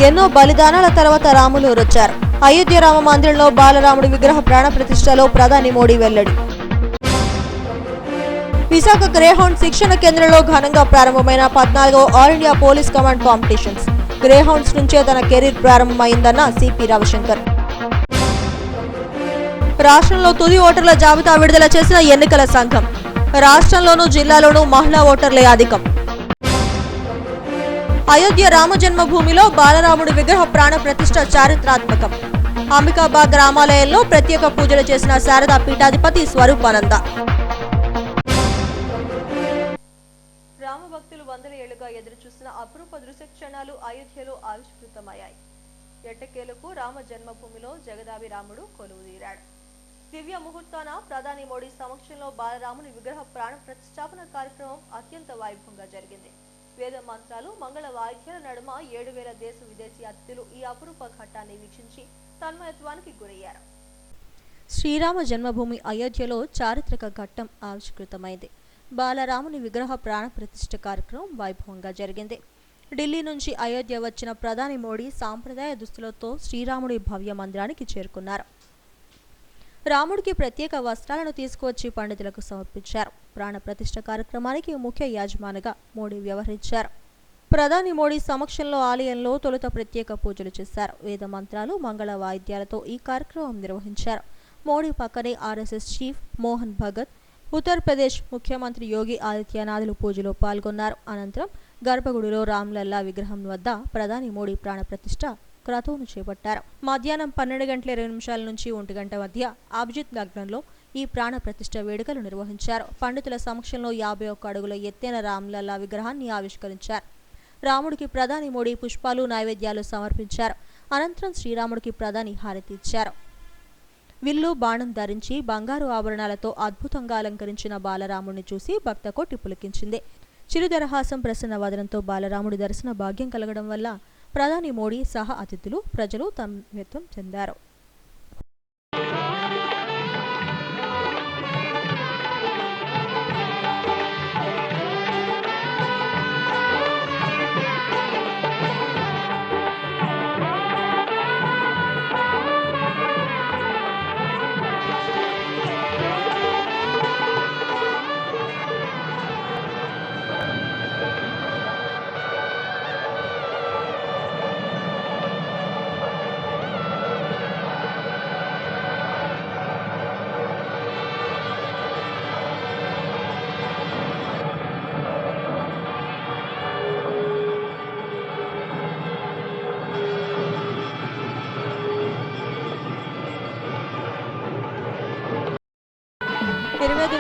ఎన్నో బలిదానాల తర్వాత రాములు వచ్చారు. అయోధ్య రామ మందిరంలో బాలరాముడి విగ్రహ ప్రాణ ప్రతిష్టలో ప్రధాని మోడీ వెల్లడి. విశాఖ గ్రేహౌండ్ శిక్షణ కేంద్రంలో ఘనంగా ప్రారంభమైన 14వ all India police command competitions. Greyhounds నుంచే తన కెరీర్ ప్రారంభమైందన్న సిపి రవిశంకర్. రాష్ట్రంలో తుది ఓటర్ల జాబితా విడుదల చేసిన ఎన్నికల సంఘం. రాష్ట్రంలోనూ జిల్లాలోనూ మహిళా ఓటర్లే అధికం. అయోధ్య రామ జన్మభూమిలో బాలరాముడి విగ్రహ ప్రాణ ప్రతిష్ఠ చారిత్రాత్మకం. అంబికాబాద్ రామాలయంలో ప్రత్యేక పూజలు చేసిన శారదా పీఠాధిపతి స్వరూపానంద. రామభక్తులు వందల ఏళ్లుగా ఎదురుచూసిన అపురూప దృశ్య క్షణాలు అయోధ్యలో ఆవిష్కృతమయ్యాయి. ఎట్టకేలకు రామ జన్మభూమిలో జగదాభి రాముడు కొలువుదీరాడు. దివ్య ముహూర్తాన ప్రధాని మోడీ సమక్షంలో బాలరాముని విగ్రహ ప్రాణ ప్రతిష్టాపన కార్యక్రమం అత్యంత వైభవంగా జరిగింది. వేద మంత్రాలు, మంగళ వాయిద్యాల నడుమ 7,000 దేశ విదేశీ అతిథులు ఈ అపురూప ఘట్టాన్ని వీక్షించి తన్మయత్వానికి గురయ్యారు. శ్రీరామ జన్మభూమి అయోధ్యలో చారిత్రక ఘట్టం ఆవిష్కృతమైంది. బాలరాముని విగ్రహ ప్రాణ ప్రతిష్ఠ కార్యక్రమం వైభవంగా జరిగింది. ఢిల్లీ నుంచి అయోధ్య వచ్చిన ప్రధాని మోడీ సాంప్రదాయ దుస్తులతో శ్రీరాముడి భవ్య మందిరానికి చేరుకున్నారు. రాముడికి ప్రత్యేక వస్త్రాలను తీసుకువచ్చి పండితులకు సమర్పించారు. ప్రాణ ప్రతిష్ఠ కార్యక్రమానికి ముఖ్య యజమానిగా మోడీ వ్యవహరించారు. ప్రధాని మోడీ సమక్షంలో ఆలయంలో తొలుత ప్రత్యేక పూజలు చేశారు. వేద మంత్రాలు, మంగళ వాయిద్యాలతో ఈ కార్యక్రమం నిర్వహించారు. మోడీ పక్కనే ఆర్ఎస్ఎస్ చీఫ్ మోహన్ భగత్, ఉత్తరప్రదేశ్ ముఖ్యమంత్రి యోగి ఆదిత్యనాథ్లు పూజలో పాల్గొన్నారు. అనంతరం గర్భగుడిలో రామ్లల్లా విగ్రహం వద్ద ప్రధాని మోడీ ప్రాణ ప్రతిష్ఠ క్రతువును చేపట్టారు. మధ్యాహ్నం 12:20 నుంచి 1 గంట మధ్య అభిజిత్ లగ్నంలో ఈ ప్రాణ ప్రతిష్ఠ వేడుకలు నిర్వహించారు. పండితుల సమక్షంలో 51 అడుగుల ఎత్తైన రామ్లల్లా విగ్రహాన్ని ఆవిష్కరించారు. రాముడికి ప్రధాని మోడీ పుష్పాలు, నైవేద్యాలు సమర్పించారు. అనంతరం శ్రీరాముడికి ప్రధాని హారతి ఇచ్చారు. విల్లు, బాణం ధరించి బంగారు ఆభరణాలతో అద్భుతంగా అలంకరించిన బాలరాముడిని చూసి భక్త కోటి పులకించింది. చిరుదరహాసం, ప్రసన్న వదనంతో బాలరాముడి దర్శన భాగ్యం కలగడం వల్ల ప్రధాని మోడీ సహా అతిథులు, ప్రజలు తన్మయత్వం చెందారు.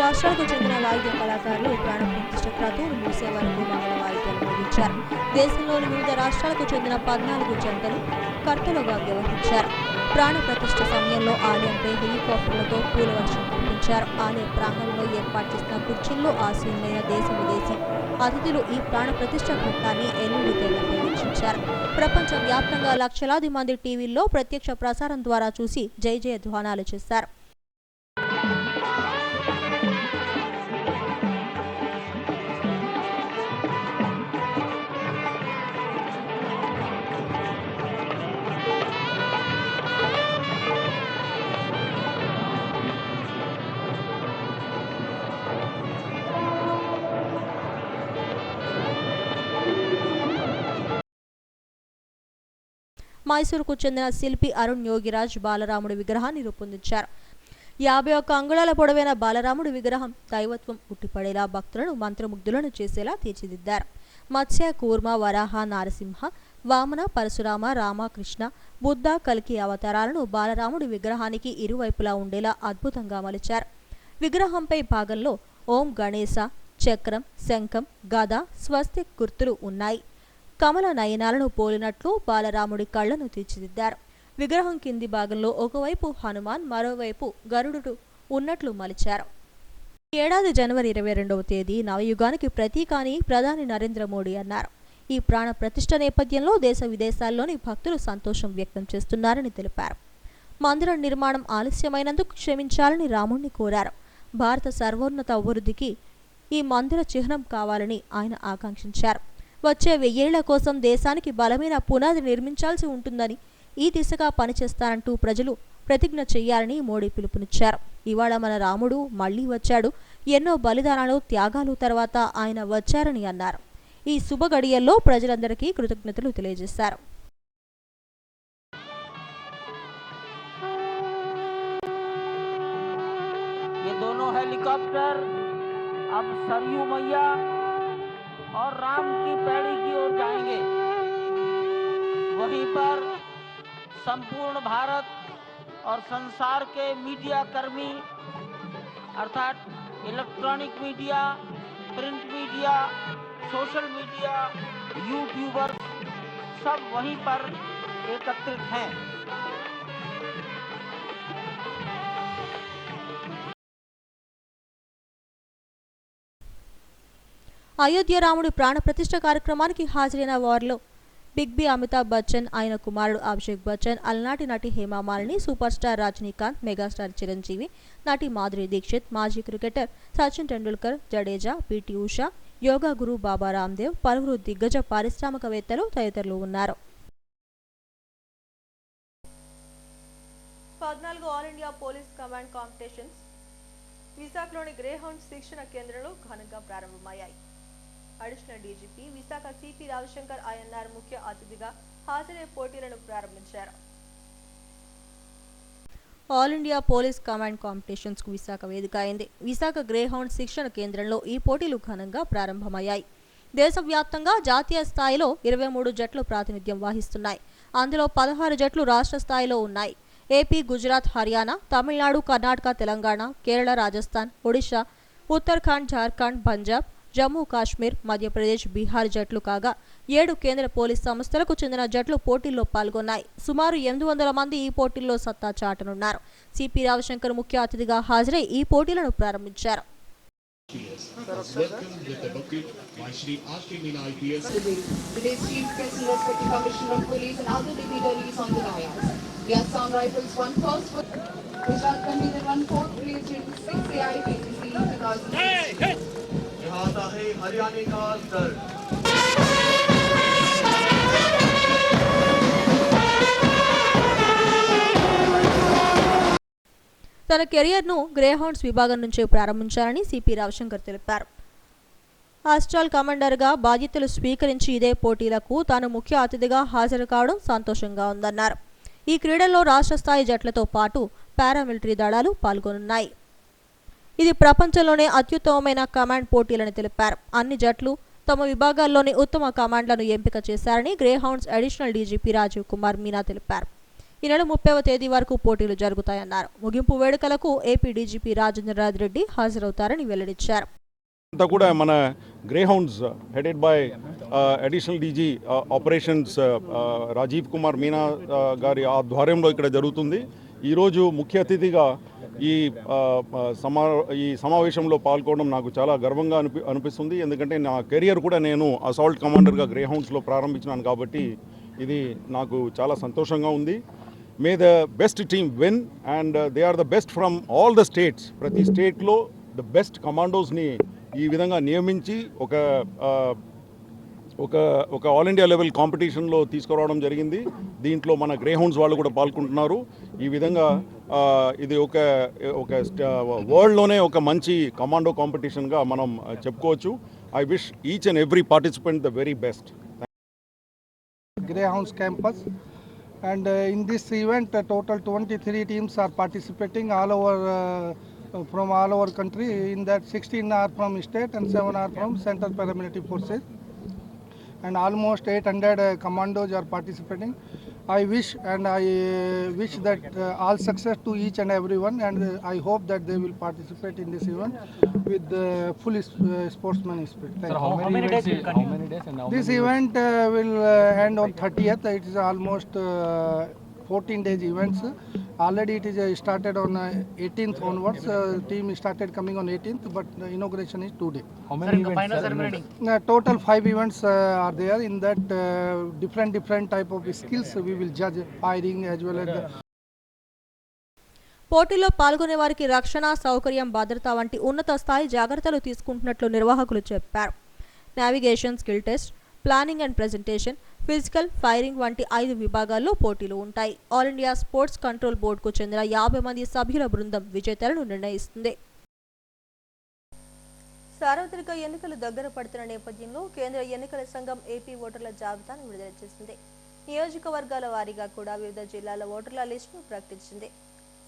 రాష్ట్రాలకు చెందిన వాయిద్య కళాకారులు ప్రాణ ప్రతిష్ఠ క్రతువును మూసే వరకు మంగళ వాయిద్యాలు మోగించారు. దేశంలోని వివిధ రాష్ట్రాలకు చెందిన 14 జంటలు కర్తలుగా వ్యవహరించారు. ప్రాణ ప్రతిష్ఠ సమయంలో ఆలయంపై హెలికాప్టర్లతో పూలవర్షం కురిపించారు. ఆలయ ప్రాంగణంలో ఏర్పాటు చేసిన కుర్చీల్లో ఆసీనులైన దేశ విదేశీ అతిథులు ఈ ప్రాణ ప్రతిష్ఠ ఘట్టాన్ని ఎల్ఈడి తెరలపై వీక్షించారు. ప్రపంచ వ్యాప్తంగా లక్షలాది మంది టీవీల్లో ప్రత్యక్ష ప్రసారం ద్వారా చూసి జయ జయ ధ్వానాలు చేశారు. మైసూరుకు చెందిన శిల్పి అరుణ్ యోగిరాజ్ బాలరాముడి విగ్రహాన్ని రూపొందించారు. 51 అంగుళాల పొడవైన బాలరాముడి విగ్రహం దైవత్వం ఉట్టిపడేలా భక్తులను మంత్రముగ్ధులను చేసేలా తీర్చిదిద్దారు. మత్స్య, కూర్మ, వరాహ, నారసింహ, వామన, పరశురామ, రామ, కృష్ణ, బుద్ధ, కల్కి అవతారాలను బాలరాముడి విగ్రహానికి ఇరువైపులా ఉండేలా అద్భుతంగా మలిచారు. విగ్రహంపై భాగంలో ఓం గణేశ, చక్రం, శంఖం, గద, స్వస్తిక్ గుర్తులు ఉన్నాయి. కమల నయనాలను పోలినట్లు బాలరాముడి కళ్లను తీర్చిదిద్దారు. విగ్రహం కింది భాగంలో ఒకవైపు హనుమాన్, మరోవైపు గరుడు ఉన్నట్లు మలిచారు. ఏడాది జనవరి 22వ తేదీ నవయుగానికి ప్రతీక అని ప్రధాని నరేంద్ర మోడీ అన్నారు. ఈ ప్రాణ ప్రతిష్ఠ నేపథ్యంలో దేశ విదేశాల్లోని భక్తులు సంతోషం వ్యక్తం చేస్తున్నారని తెలిపారు. మందిరం నిర్మాణం ఆలస్యమైనందుకు క్షమించాలని రాముణ్ణి కోరారు. భారత సర్వోన్నత అభివృద్ధికి ఈ మందిర చిహ్నం కావాలని ఆయన ఆకాంక్షించారు. వచ్చే 1000 ఏళ్ల కోసం దేశానికి బలమైన పునాది నిర్మించాల్సి ఉంటుందని, ఈ దిశగా పనిచేస్తానంటూ ప్రజలు ప్రతిజ్ఞ చేయాలని మోడీ పిలుపునిచ్చారు. ఇవాళ మన రాముడు మళ్లీ వచ్చాడు, ఎన్నో బలిదానాలు త్యాగాలు తర్వాత ఆయన వచ్చారని అన్నారు. ఈ శుభ గడియల్లో ప్రజలందరికీ కృతజ్ఞతలు తెలియజేశారు. ये दोनों हेलीकॉप्टर अब सरयू मैया और राम की पैड़ी की ओर जाएंगे। वहीं पर संपूर्ण भारत और संसार के मीडिया कर्मी अर्थात electronic media, print media, social media, YouTuber सब वहीं पर एकत्रित हैं। అయోధ్య రాముడి ప్రాణ ప్రతిష్ఠ కార్యక్రమానికి హాజరైన వారిలో బిగ్ బి అమితాబ్ బచ్చన్, ఆయన కుమారుడు అభిషేక్ బచ్చన్, అలనాటి నటి Hema Malini, super star Rajinikanth, megastar Chiranjeevi, నటి మాధురి దీక్షిత్, మాజీ క్రికెటర్ సచిన్ టెండూల్కర్, జడేజా, పీటీ ఉషా, యోగా గురు బాబా రామ్దేవ్, పలువురు దిగ్గజ పారిశ్రామికవేత్తలు తదితరులు ఉన్నారు. 14 all India police command competitions విశాఖలోని గ్రేహౌండ్ శిక్షణ కేంద్రంలో ఘనంగా ప్రారంభమయ్యాయి. Additional DGP Visakha CP Ravishankar INR ముఖ్య అతిథిగా హాజరై పోటీలను ప్రారంభించారు. All India police command competitions కు విశాఖ వేదిక అయింది. విశాఖ గ్రేహౌండ్ శిక్షణ కేంద్రంలో ఈ పోటీలు ఘనంగా ప్రారంభమయ్యాయి. దేశవ్యాప్తంగా జాతీయ స్థాయిలో 23 జట్లు ప్రాతినిధ్యం వహిస్తున్నాయి. అందులో 16 జట్లు రాష్ట్ర స్థాయిలో ఉన్నాయి. ఏపీ, గుజరాత్, హర్యానా, తమిళనాడు, కర్ణాటక, తెలంగాణ, కేరళ, రాజస్థాన్, ఒడిశా, ఉత్తరాఖండ్, జార్ఖండ్, పంజాబ్, జమ్మూ కాశ్మీర్, మధ్యప్రదేశ్, బీహార్ జట్లు కాగా 7 కేంద్ర పోలీస్ సంస్థలకు చెందిన జట్లు పోటీల్లో పాల్గొన్నాయి. సుమారు 800 మంది ఈ పోటీల్లో సత్తా చాటనున్నారు. సిపి రవిశంకర్ ముఖ్య అతిథిగా హాజరై ఈ పోటీలను ప్రారంభించారు. हरियाणा का दल తన కెరియర్ను గ్రేహౌండ్స్ విభాగం నుంచే ప్రారంభించారని సిపి రవిశంకర్ తెలిపారు. ఆస్ట్రాల్ కమాండర్గా బాధ్యతలు స్వీకరించి ఇదే పోటీలకు తాను ముఖ్య అతిథిగా హాజరు కావడం సంతోషంగా ఉందన్నారు. ఈ క్రీడల్లో రాష్ట్ర స్థాయి జట్లతో పాటు పారామిలిటరీ దళాలు పాల్గొనున్నాయి. ఇది ప్రపంచంలోనే అత్యుత్తమమైన కమాండ్ పోటీలని తెలిపారు. అన్ని జట్లు తమ విభాగాల్లోని ఉత్తమ కమాండ్లను ఎంపిక చేశారని గ్రేహౌండ్స్ అడిషనల్ డీజీపీ రాజీవ్ కుమార్ మీనా తెలిపారు. ఈ నెల 30వ తేదీ వరకు పోటీలు జరుగుతాయన్నారు. ముగింపు వేడుకలకు ఏపీ డీజీపీ రాజేంద్రనాథ్ రెడ్డి హాజరవుతారని వెల్లడించారు. అంతా కూడా మన Greyhounds headed by additional DG operations Rajiv Kumar Meena గారి ఆధ్వర్యంలో ఇక్కడ జరుగుతుంది. ఈరోజు ముఖ్య అతిథిగా ఈ సమావేశంలో పాల్గొనడం నాకు చాలా గర్వంగా అనిపిస్తుంది. ఎందుకంటే నా కెరియర్ కూడా నేను అసాల్ట్ కమాండర్గా గ్రేహౌండ్స్లో ప్రారంభించినాను కాబట్టి ఇది నాకు చాలా సంతోషంగా ఉంది. May the best team win and they are the best from all the states. ప్రతి స్టేట్లో ద బెస్ట్ కమాండోస్ని ఈ విధంగా నియమించి ఒక ఆల్ ఇండియా లెవెల్ కాంపిటీషన్లో తీసుకురావడం జరిగింది. దీంట్లో మన గ్రేహౌండ్స్ వాళ్ళు కూడా పాల్గొంటున్నారు. ఈ విధంగా ఇది ఒక వరల్డ్లోనే ఒక మంచి కమాండో కాంపిటీషన్గా మనం చెప్పుకోవచ్చు. I wish each and every participant the very best. Greyhounds campus, and in this event total 23 teams are participating all over from all over country. In that 16 are from state and 7 are from central paramilitary forces, and almost 800 commandos are participating. I wish that all success to each and everyone, and I hope that they will participate in this event with full sportsman spirit. Sir, how many days will continue? This event will end on 30th. It is almost 14 days events. Already it is started on 18th onwards. Team started coming on 18th, but the inauguration is today. How many events? Final ceremony? Total 5 events are there. In that different type of skills we will judge firing as well as the పోటీలో పాల్గొనే వారికి రక్షణ, సౌకర్యం, భద్రత వంటి ఉన్నత స్థాయి జాగ్రత్తలు తీసుకుంటున్నట్లు నిర్వాహకులు చెప్పారు. Navigation skill test, planning and presentation, physical, firing వంటి 5 విభాగాల్లో పోటీలు ఉంటాయి. ఆల్ ఇండియా స్పోర్ట్స్ కంట్రోల్ బోర్డుకు చెందిన 50 మంది సభ్యుల బృందం విజేతలను నిర్ణయిస్తుంది. సార్వత్రిక ఎన్నికలు దగ్గర పడుతున్న నేపథ్యంలో కేంద్ర ఎన్నికల సంఘం ఏపీ ఓటర్ల జాబితాను విడుదల చేసింది. నియోజకవర్గాల వారీగా కూడా వివిధ జిల్లాల ఓటర్ల లిస్టును ప్రకటించింది.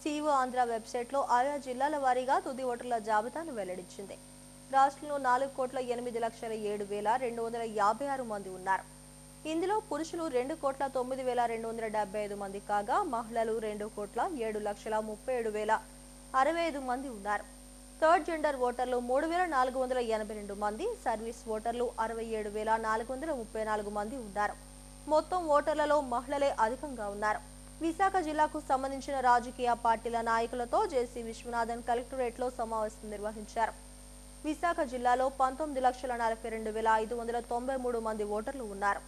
సిఇఓ ఆంధ్ర వెబ్సైట్లో ఆయా జిల్లాల వారీగా తుది ఓటర్ల జాబితాను వెల్లడించింది. రాష్ట్రంలో 4,08,07,256 మంది ఉన్నారు. ఇందులో పురుషులు 2,09,275 మంది కాగా మహిళలు 2,07,37,065 మంది ఉన్నారు. థర్డ్ జెండర్ ఓటర్లు 3,482 మంది, సర్వీస్ ఓటర్లు 67,434 మంది ఉన్నారు. మొత్తం ఓటర్లలో మహిళలే అధికంగా ఉన్నారు. విశాఖ జిల్లాకు సంబంధించిన రాజకీయ పార్టీల నాయకులతో జేసీ విశ్వనాథన్ కలెక్టరేట్లో సమావేశం నిర్వహించారు. విశాఖ జిల్లాలో 19,42,593 మంది ఓటర్లు ఉన్నారు.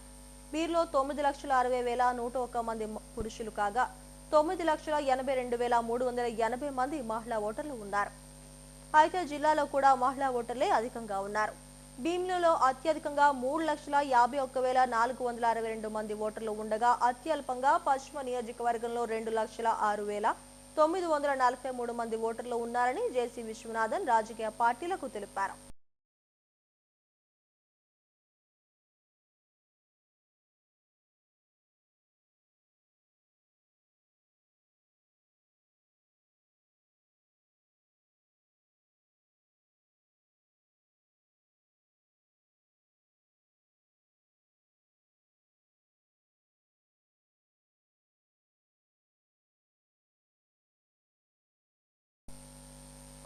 వీరిలో 9,60,101 మంది పురుషులు కాగా 9,82,380 మంది మహిళా ఓటర్లు ఉన్నారు. అయితే జిల్లాలో కూడా మహిళా ఓటర్లే అధికంగా ఉన్నారు. భీమిలిలో అత్యధికంగా 3,51,462 మంది ఓటర్లు ఉండగా అత్యల్పంగా పశ్చిమ నియోజకవర్గంలో 2,06,943 మంది ఓటర్లు ఉన్నారని జేసీ విశ్వనాథన్ రాజకీయ పార్టీలకు తెలిపారు.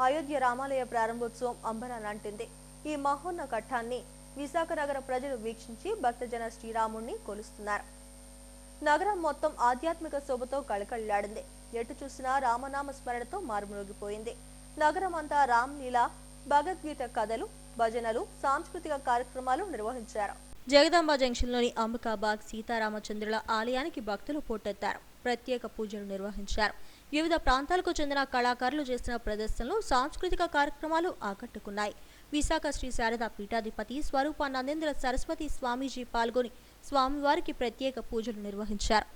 అయోధ్య రామాలయ ప్రారంభోత్సవం అంబరానంటింది. ఈ మహోన్న ఘట్టాన్ని విశాఖ నగర ప్రజలు వీక్షించి భక్తజన శ్రీరాముణ్ణి కొలుస్తున్నారు. నగరం మొత్తం ఆధ్యాత్మిక శోభతో కళకళలాడింది. ఎటు చూసినా రామనామ స్మరణతో మారుమోగిపోయింది. నగరం అంతా రామ్లీల, భగవద్గీత కథలు, భజనలు, సాంస్కృతిక కార్యక్రమాలు నిర్వహించారు. జగదాంబ జంక్షన్లోని అంబికాబాగ్ సీతారామచంద్రుల ఆలయానికి భక్తులు పోటెత్తారు. ప్రత్యేక పూజలు నిర్వహించారు. వివిధ ప్రాంతాలకు చెందిన కళాకారులు చేసిన ప్రదర్శనలు, సాంస్కృతిక కార్యక్రమాలు ఆకట్టుకున్నాయి. విశాఖ శ్రీ శారదా పీఠాధిపతి స్వరూపానందేంద్ర సరస్వతి స్వామీజీ పాల్గొని స్వామివారికి ప్రత్యేక పూజలు నిర్వహించారు.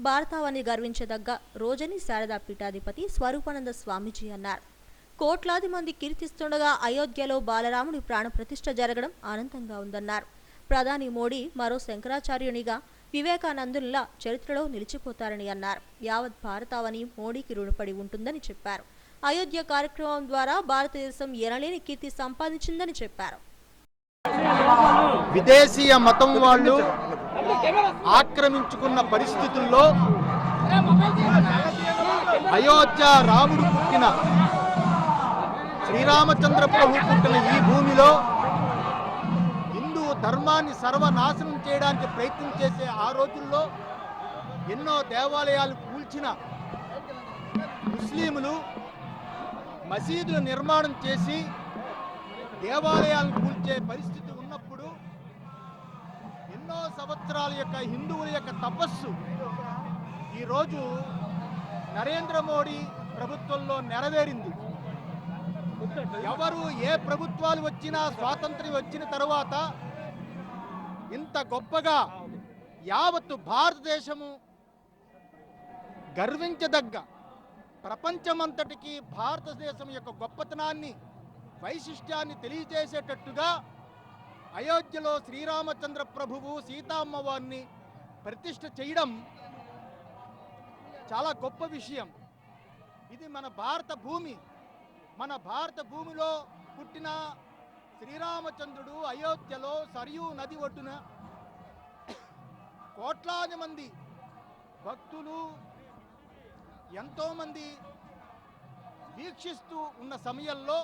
భారతావని గర్వించదగ్గ రోజని శారదా పీఠాధిపతి స్వరూపానంద స్వామీజీ అన్నారు. కోట్లాది మంది కీర్తిస్తుండగా అయోధ్యలో బాలరాముడి ప్రాణప్రతిష్ఠ జరగడం ఆనందంగా ఉందన్నారు. ప్రధాని మోడీ మరో శంకరాచార్యునిగా, వివేకానందునిలా చరిత్రలో నిలిచిపోతారని అన్నారు. యావత్ భారతావని మోడీకి రుణపడి ఉంటుందని చెప్పారు. అయోధ్య కార్యక్రమం ద్వారా భారతదేశం ఎనలేని కీర్తి సంపాదించిందని చెప్పారు. విదేశీయ మతం వాళ్ళు ఆక్రమించుకున్న పరిస్థితుల్లో అయోధ్య రాముడు పుట్టిన, శ్రీరామచంద్ర ప్రభు పుట్టిన ఈ భూమిలో హిందూ ధర్మాన్ని సర్వనాశనం చేయడానికి ప్రయత్నం చేసే ఆ రోజుల్లో ఎన్నో దేవాలయాలు కూల్చిన ముస్లింలు మసీదుల నిర్మాణం చేసి దేవాలయాలను కూల్చే పరిస్థితి ఉన్నప్పుడు ఎన్నో సంవత్సరాల యొక్క హిందువుల యొక్క తపస్సు ఈరోజు నరేంద్ర మోడీ ప్రభుత్వంలో నెరవేరింది. ఎవరు ఏ ప్రభుత్వాలు వచ్చినా, స్వాతంత్ర్యం వచ్చిన తరువాత ఇంత గొప్పగా యావత్తు భారతదేశము గర్వించదగ్గ, ప్రపంచమంతటికి భారతదేశం యొక్క గొప్పతనాన్ని, వైశిష్ట్యాన్ని తెలియజేసేటట్టుగా అయోధ్యలో శ్రీరామచంద్ర ప్రభువు సీతామ్మవారిని ప్రతిష్ఠ చేయడం చాలా గొప్ప విషయం. ఇది మన భారత భూమి. మన భారత భూమిలో పుట్టిన శ్రీరామచంద్రుడు అయోధ్యలో సరియు నది ఒడ్డున కోట్లాది మంది భక్తులు ఎంతోమంది వీక్షిస్తూ ఉన్న సమయంలో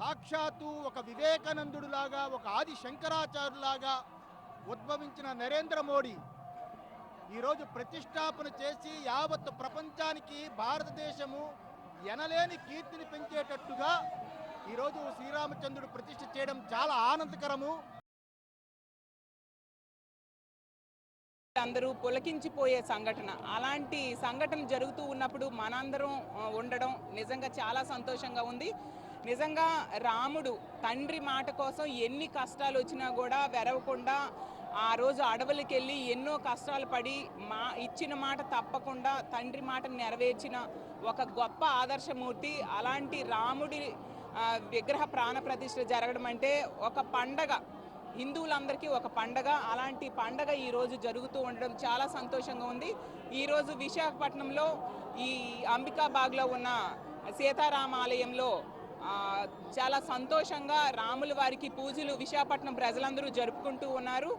సాక్షాత్తు ఒక వివేకానందుడిలాగా, ఒక ఆది శంకరాచార్యులాగా ఉద్భవించిన నరేంద్ర మోడీ ఈరోజు ప్రతిష్టాపన చేసి యావత్ ప్రపంచానికి భారతదేశము ఎనలేని కీర్తిని పెంచేటట్టుగా ఈరోజు శ్రీరామచంద్రుడు ప్రతిష్ఠ చేయడం చాలా ఆనందకరము. అందరూ పులకించిపోయే సంఘటన. అలాంటి సంఘటన జరుగుతూ ఉన్నప్పుడు మనందరం ఉండడం నిజంగా చాలా సంతోషంగా ఉంది. నిజంగా రాముడు తండ్రి మాట కోసం ఎన్ని కష్టాలు వచ్చినా కూడా వెరవకుండా ఆ రోజు అడవులకి వెళ్ళి ఎన్నో కష్టాలు పడి ఇచ్చిన మాట తప్పకుండా తండ్రి మాట నెరవేర్చిన ఒక గొప్ప ఆదర్శమూర్తి. అలాంటి రాముడి విగ్రహ ప్రాణ ప్రతిష్ఠ జరగడం అంటే ఒక పండగ, హిందువులందరికీ ఒక పండగ. అలాంటి పండగ ఈరోజు జరుగుతూ ఉండడం చాలా సంతోషంగా ఉంది. ఈరోజు విశాఖపట్నంలో ఈ అంబికాబాగ్లో ఉన్న సీతారామాలయంలో చాలా సంతోషంగా రాముల వారికి పూజలు విశాఖపట్నం ప్రజలందరూ జరుపుకుంటూ ఉన్నారు.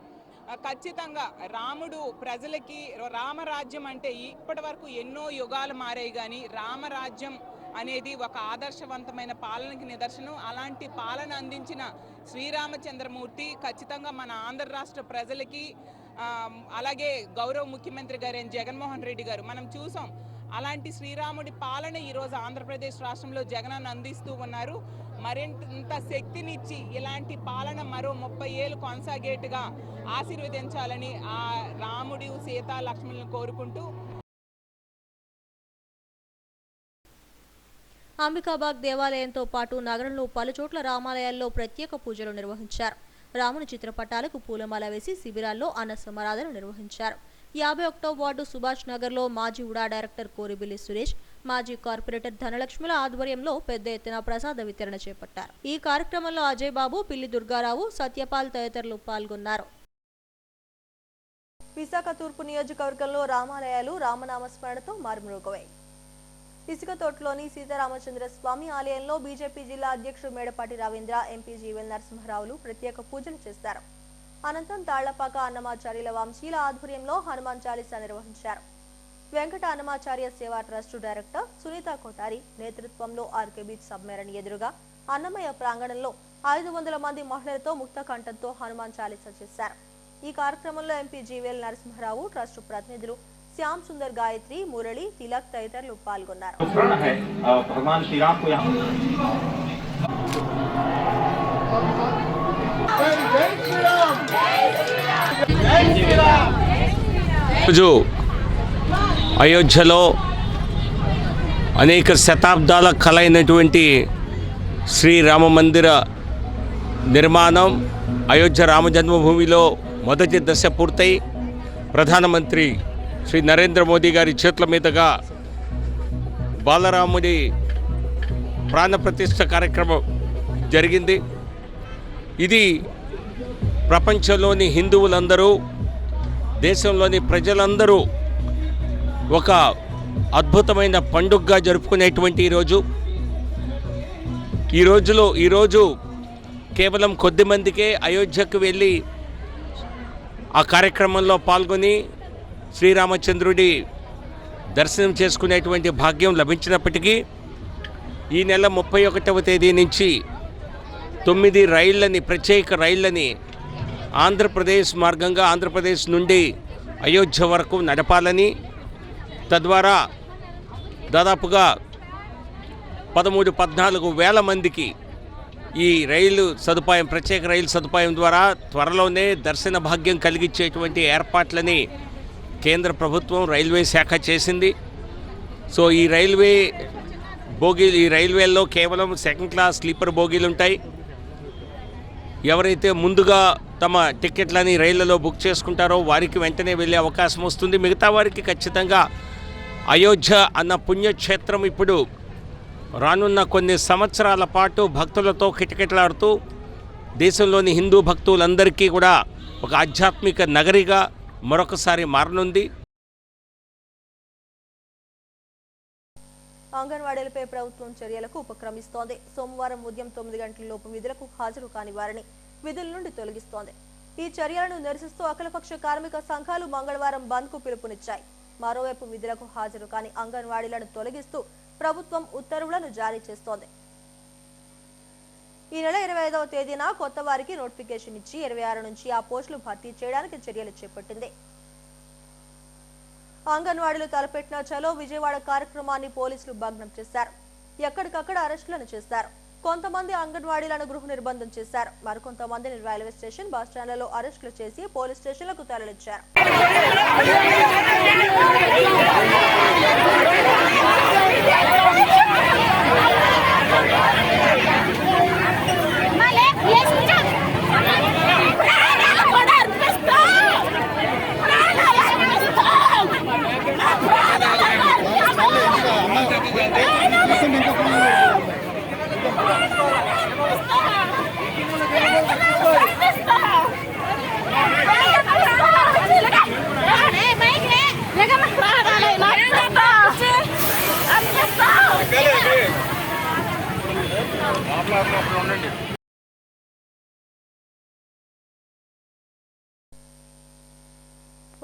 ఖచ్చితంగా రాముడు ప్రజలకి రామరాజ్యం అంటే ఇప్పటి వరకు ఎన్నో యుగాలు మారాయి, కానీ రామరాజ్యం అనేది ఒక ఆదర్శవంతమైన పాలనకి నిదర్శనం. అలాంటి పాలన అందించిన శ్రీరామచంద్రమూర్తి ఖచ్చితంగా మన ఆంధ్ర రాష్ట్ర ప్రజలకి, అలాగే గౌరవ ముఖ్యమంత్రి గారైన జగన్మోహన్ రెడ్డి గారు మనం చూసాం. అలాంటి శ్రీరాముడి పాలన ఈరోజు ఆంధ్రప్రదేశ్ రాష్ట్రంలో జగన్ అందిస్తూ ఉన్నారు. మరింత శక్తినిచ్చి ఇలాంటి పాలన మరో 30 ఏళ్ళు కొనసాగేట్టుగా ఆశీర్వదించాలని ఆ రాముడి సీతా లక్ష్మణులను కోరుకుంటూ అంబికాబాగ్ దేవాలయంతో పాటు నగరంలో పలుచోట్ల రామాలయాల్లో ప్రత్యేక పూజలు నిర్వహించారు. రాముని చిత్రపటాలకు పూలమాల వేసి శిబిరాల్లో అన్న సమారాధన నిర్వహించారు. 51వ వార్డు సుభాష్ నగర్లో మాజీ ఉడా డైరెక్టర్ కోరిబిల్లి సురేష్, మాజీ కార్పొరేటర్ ధనలక్ష్మిల ఆధ్వర్యంలో పెద్ద ఎత్తున ప్రసాద వితరణ చేపట్టారు. ఈ కార్యక్రమంలో అజయ్ బాబు, పిల్లి దుర్గారావు, సత్యపాల్ తదితరులు పాల్గొన్నారు. విశాఖ తూర్పు నియోజకవర్గంలో రామాలయాలు రామనామస్మరణతో మారుమ్రోగాయి. ఇసుకతోటలోని సీతారామచంద్ర స్వామి ఆలయంలో బీజేపీ జిల్లా అధ్యక్షుడు మేడపాటి రవీంద్ర, ఎంపీ జీవెల్ నరసింహరావులు ప్రత్యేక పూజలు చేశారు. అనంతరం తాళ్లపాక అన్నమాచార్యుల వంశీల ఆధ్వర్యంలో హనుమాన్ చాలీసా నిర్వహించారు. వెంకట అన్నమాచార్య సేవా ట్రస్టు డైరెక్టర్ సునీత కోటారి నేతృత్వంలో ఆర్కే బీచ్ సబ్మెరైన్ ఎదురుగా అన్నమయ్య ప్రాంగణంలో 500 మంది మహిళలతో ముక్త కంఠంతో హనుమాన్ చాలీసా చేశారు. ఈ కార్యక్రమంలో ఎంపీ జీవెల్ నరసింహరావు, ట్రస్టు ప్రతినిధులు శ్యామ్ సుందర్, గాయత్రి, మురళి, తిలక్ తదితరులు పాల్గొన్నారు. రోజు అయోధ్యలో అనేక శతాబ్దాల కల అయినటువంటి శ్రీరామ మందిర నిర్మాణం అయోధ్య రామ జన్మభూమిలో మొదటి దశ పూర్తయి ప్రధానమంత్రి శ్రీ నరేంద్ర మోదీ గారి చేతుల మీదుగా బాలరాముడి ప్రాణప్రతిష్ఠ కార్యక్రమం జరిగింది. ఇది ప్రపంచంలోని హిందువులందరూ, దేశంలోని ప్రజలందరూ ఒక అద్భుతమైన పండుగగా జరుపుకునేటువంటి ఈరోజు కేవలం కొద్ది మందికే అయోధ్యకు వెళ్ళి ఆ కార్యక్రమంలో పాల్గొని శ్రీరామచంద్రుడి దర్శనం చేసుకునేటువంటి భాగ్యం లభించినప్పటికీ ఈ నెల 31వ తేదీ నుంచి 9 రైళ్లని, ప్రత్యేక రైళ్లని ఆంధ్రప్రదేశ్ మార్గంగా ఆంధ్రప్రదేశ్ నుండి అయోధ్య వరకు నడపాలని, తద్వారా దాదాపుగా 13-14 వేల మందికి ఈ రైలు సదుపాయం, ప్రత్యేక రైలు సదుపాయం ద్వారా త్వరలోనే దర్శన భాగ్యం కలిగించేటువంటి ఏర్పాట్లని కేంద్ర ప్రభుత్వం రైల్వే శాఖ చేసింది. సో ఈ రైల్వేల్లో కేవలం సెకండ్ క్లాస్ స్లీపర్ బోగీలు ఉంటాయి. ఎవరైతే ముందుగా తమ టికెట్లని రైళ్లలో బుక్ చేసుకుంటారో వారికి వెంటనే వెళ్ళే అవకాశం వస్తుంది. మిగతా వారికి ఖచ్చితంగా అయోధ్య అన్న పుణ్యక్షేత్రం ఇప్పుడు రానున్న కొన్ని సంవత్సరాల పాటు భక్తులతో కిటకిటలాడుతూ దేశంలోని హిందూ భక్తులందరికీ కూడా ఒక ఆధ్యాత్మిక నగరిగా మరొకసారి మారనుంది. అంగన్వాడీలపై ప్రభుత్వం చర్యలకు ఉపక్రమిస్తోంది. సోమవారం ఉదయం 9 గంటల లోపు విధులకు హాజరు కాని వారిని విధుల నుండి తొలగిస్తోంది. ఈ చర్యలను నిరసిస్తూ అఖిలపక్ష కార్మిక సంఘాలు మంగళవారం బంద్కు పిలుపునిచ్చాయి. మరోవైపు విధులకు హాజరు కాని అంగన్వాడీలను తొలగిస్తూ ప్రభుత్వం ఉత్తర్వులను జారీ చేస్తోంది. ఈ నెల 25వ తేదీన కొత్త వారికి నోటిఫికేషన్ ఇచ్చి 26 నుంచి ఆ పోస్టులు భర్తీ చేయడానికి చర్యలు చేపట్టింది. అంగన్వాడీలు తలపెట్టిన చలో విజయవాడ కార్యక్రమాన్ని పోలీసులు భగ్నం చేశారు. ఎక్కడికక్కడ అరెస్టులను చేశారు. కొంతమంది అంగన్వాడీలను గృహ నిర్బంధం చేశారు. మరికొంతమందిని రైల్వే స్టేషన్, బస్ స్టాండ్లలో అరెస్టులు చేసి పోలీస్ స్టేషన్లకు తరలించారు.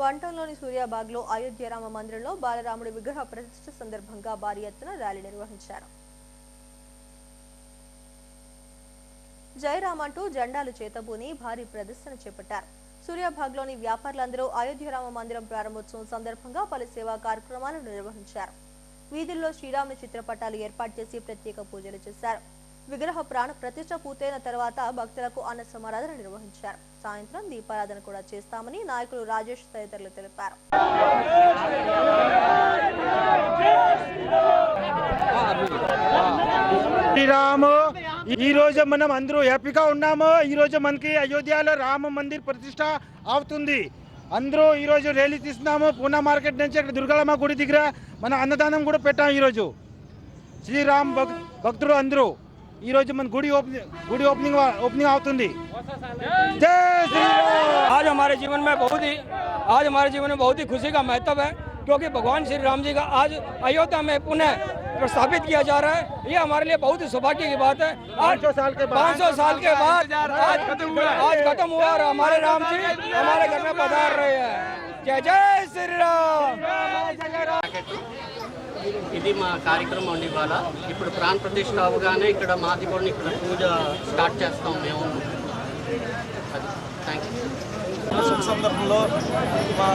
వంటంలోని సూర్యాబాగ్లో అయోధ్య రామ మందిరంలో బాలరాముడి విగ్రహ ప్రతిష్ఠ సందర్భంగా భారీ ఎత్తున ర్యాలీ నిర్వహించారు. జయరామ్ అంటూ జెండాలు చేతబూని భారీ ప్రదర్శన చేపట్టారు. సూర్యాబాగ్లోని వ్యాపారులందరూ అయోధ్య రామ మందిరం ప్రారంభోత్సవం సందర్భంగా పలు సేవా కార్యక్రమాలను నిర్వహించారు. వీధుల్లో శ్రీరాముని చిత్రపటాలు ఏర్పాటు చేసి ప్రత్యేక పూజలు చేశారు. విగ్రహ ప్రాణ ప్రతిష్ఠ పూర్తయిన తర్వాత భక్తులకు అన్న సమారాధన నిర్వహించారు. సాయంత్రం దీపారాధన కూడా చేస్తామని నాయకులు రాజేష్ తదితరులు తెలిపారు. శ్రీరాము ఈ రోజు మనం అందరూ హ్యాపీగా ఉన్నాము. ఈ రోజు మనకి అయోధ్యలో రామ మందిర్ ప్రతిష్ట అవుతుంది. అందరూ ఈ రోజు ర్యాలీ తీస్తున్నాము. పూనా మార్కెట్ నుంచి అక్కడ దుర్గాలమ్మ గుడి దగ్గర మన అన్నదానం కూడా పెట్టాము. ఈరోజు శ్రీరామ్ భక్తులు అందరూ ఈ రోజు మన గుడి ఓపెనింగ్ అవుతుంది. जय श्री राम। आज हमारे जीवन में बहुत ही खुशी का महत्व है, क्योंकि भगवान श्री राम जी का आज अयोध्या में पुनः प्रस्थापित किया जा रहा है। ये हमारे लिए बहुत ही सौभाग्य की बात है। आज 500 साल के बाद आज खत्म हुआ और हमारे राम जी हमारे घर में पधार रहे हैं। जय जय श्री राम। ఇది మా కార్యక్రమం అండి. ఇవాళ ఇప్పుడు ప్రాణ ప్రతిష్ఠ అవగానే ఇక్కడ మాది కూడా ఇక్కడ పూజ స్టార్ట్ చేస్తాం మేము. Thank you. శుభ సందర్భంలో మా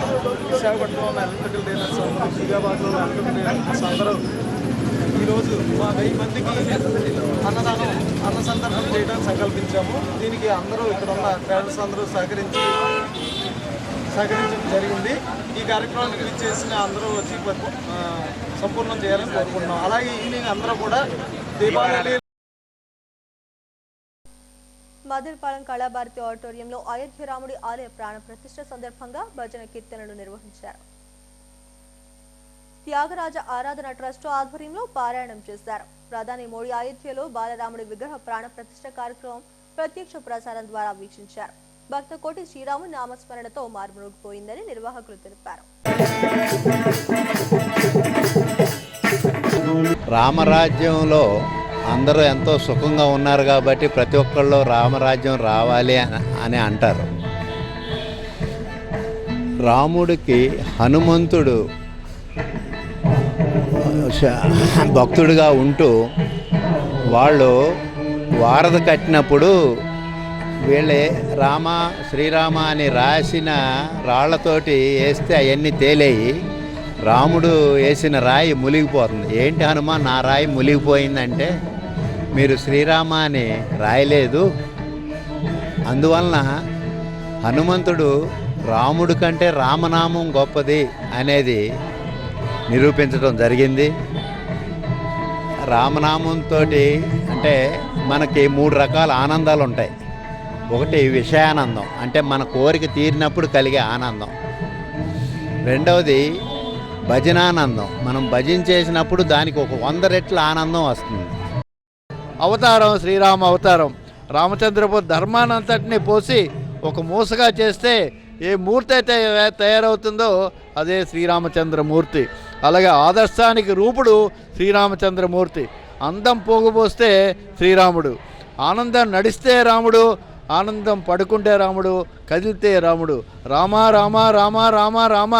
విశాఖపట్నంలో ఎలక్ట్రికల్ డీలర్స్ సూర్యాబాద్లో ఎలక్ట్రికల్ డీలర్స్ అందరూ ఈరోజు మా 1000 మందికి అన్న సందర్భం చేయడానికి సంకల్పించాము. దీనికి అందరూ ఇక్కడ ఉన్న ట్రేడర్స్ అందరూ సహకరించడం జరిగింది. ఈ కార్యక్రమానికి చేసిన అందరూ వచ్చి సంపూర్ణం చేయాలని కోరుకుంటున్నాం. అలాగే ఈవినింగ్ అందరూ కూడా దీపావళి మదిర్పాలెం కళాభారతి ఆడిటోరియంలో అయోధ్య రాముడి ఆలయ ప్రాణ ప్రతిష్ఠ సందర్భంగా భజన కీర్తనలు నిర్వహించారు. త్యాగరాజ ఆరాధన ట్రస్ట్ ఆధ్వర్యంలో పారాయణం చేశారు. ప్రధాని మోడీ అయోధ్యలో బాలరాముడి విగ్రహ ప్రాణ ప్రతిష్ఠ కార్యక్రమం ప్రత్యక్ష ప్రసారం ద్వారా వీక్షించారు. భక్త కోటి శ్రీరాము నామస్మరణతో మారుమోగిపోయిందని నిర్వాహకులు తెలిపారు. రామరాజ్యంలో అందరూ ఎంతో సుఖంగా ఉన్నారు కాబట్టి ప్రతి ఒక్కళ్ళు రామరాజ్యం రావాలి అని అంటారు. రాముడికి హనుమంతుడు భక్తుడిగా ఉంటూ వాళ్ళు వారధి కట్టినప్పుడు వీళ్ళే రామ శ్రీరామ అని రాసిన రాళ్లతోటి వేస్తే అవన్నీ తేలేయి. రాముడు వేసిన రాయి మునిగిపోతుంది. ఏంటి హనుమాన్ నా రాయి మునిగిపోయిందంటే మీరు శ్రీరామ అని రాయలేదు, అందువలన హనుమంతుడు రాముడి కంటే రామనామం గొప్పది అనేది నిరూపించడం జరిగింది. రామనామంతో అంటే మనకి 3 రకాల ఆనందాలు ఉంటాయి. ఒకటి విషయానందం, అంటే మన కోరిక తీరినప్పుడు కలిగే ఆనందం. రెండవది భజనానందం, మనం భజన చేసినప్పుడు దానికి ఒక 100 రెట్ల ఆనందం వస్తుంది. అవతారం శ్రీరామ అవతారం రామచంద్రపు ధర్మానంతటిని పోసి ఒక మూసగా చేస్తే ఏ మూర్తి అయితే తయారవుతుందో అదే శ్రీరామచంద్రమూర్తి. అలాగే ఆదర్శానికి రూపుడు శ్రీరామచంద్రమూర్తి. అందం పోగుపోస్తే శ్రీరాముడు, ఆనందం నడిస్తే రాముడు, ఆనందం పడుకుంటే రాముడు, కదిలితే రాముడు. రామ రామ రామ రామ రామ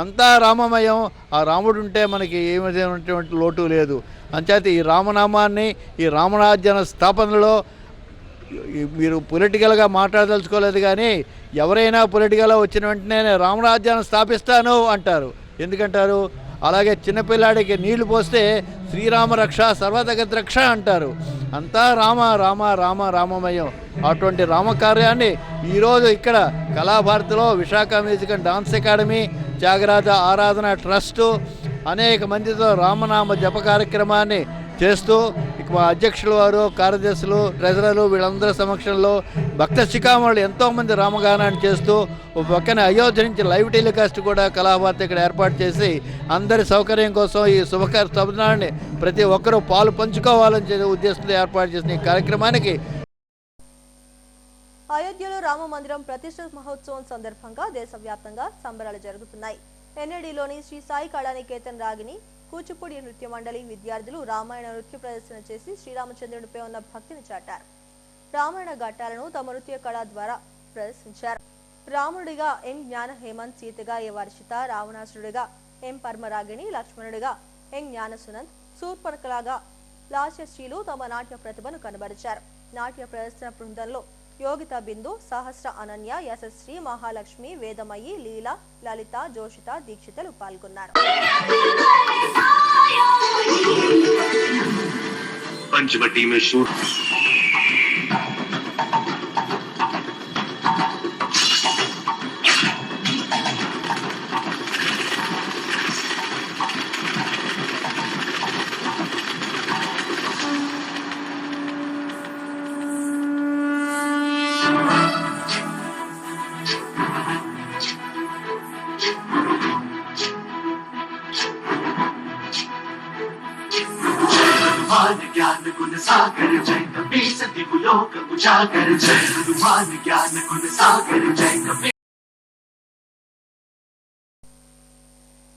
అంతా రామమయం. ఆ రాముడు ఉంటే మనకి ఏమైనటువంటి లోటు లేదు. అంచేత ఈ రామనామాన్ని ఈ రామరాజ్య స్థాపనలో మీరు పొలిటికల్గా మాట్లాడదలుచుకోలేదు, కానీ ఎవరైనా పొలిటికల్గా వచ్చిన వెంటనే రామరాజ్యాన్ని స్థాపిస్తాను అంటారు. ఎందుకంటారు? అలాగే చిన్నపిల్లాడికి నీళ్లు పోస్తే శ్రీరామ రక్ష సర్వజగత్ రక్ష అంటారు. అంతా రామ రామ రామ రామమయం. అటువంటి రామకార్యాన్ని ఈరోజు ఇక్కడ కళాభారతిలో Visakha music and dance academy, Thyagaraja Aradhana trust అనేక మందితో రామనామ జప కార్యక్రమాన్ని చేస్తూ మా అధ్యక్షులు వారు, కార్యదర్శులు, ట్రెజరర్లు వీళ్ళందరి సమక్షంలో భక్త శిఖామణులు ఎంతోమంది రామగానాన్ని చేస్తూ ఒక పక్కన అయోధ్య నుంచి లైవ్ టెలికాస్ట్ కూడా కళాభారతి ఇక్కడ ఏర్పాటు చేసి అందరి సౌకర్యం కోసం ఈ శుభనాన్ని ప్రతి ఒక్కరూ పాలు పంచుకోవాలని ఉద్దేశంతో ఏర్పాటు చేసిన ఈ కార్యక్రమానికి అయోధ్యలో రామ మందిరం ప్రతిష్ఠ మహోత్సవం సందర్భంగా దేశవ్యాప్తంగా సంబరాలు జరుగుతున్నాయి. ఎన్ఏడిలోని శ్రీ సాయి కళానికేతన్ రాగిని కూచిపూడి నృత్య మండలి విద్యార్థులు రామాయణ నృత్య ప్రదర్శన చేసి శ్రీరామచంద్రుడిపై ఉన్న భక్తిని చాటారు. రామాయణ ఘట్టాలను తమ నృత్య కళ ద్వారా ప్రదర్శించారు. రాముడిగా ఎం జ్ఞాన హేమంత్, సీతగా ఏ వర్షిత, రావణాసురుడిగా ఎం పరమరాగిణి, లక్ష్మణుడిగా ఎం జ్ఞాన సునంద్, శూర్పణఖలాగా లాస్యశ్రీలు తమ నాట్య ప్రతిభను కనబరిచారు. నాట్య ప్రదర్శన బృందంలో యోగిత బిందు, సహస్ర అనన్య, యశస్శ్రీ, మహాలక్ష్మి, వేదమయి, లీలా, లలిత, జోషిత, దీక్షితలు పాల్గొన్నారు. पंचवटी में शूट ज्ञान गुण सागर जय कबीर सती लोक उजागर जय हनुमान ज्ञान गुण सागर जय कबीर.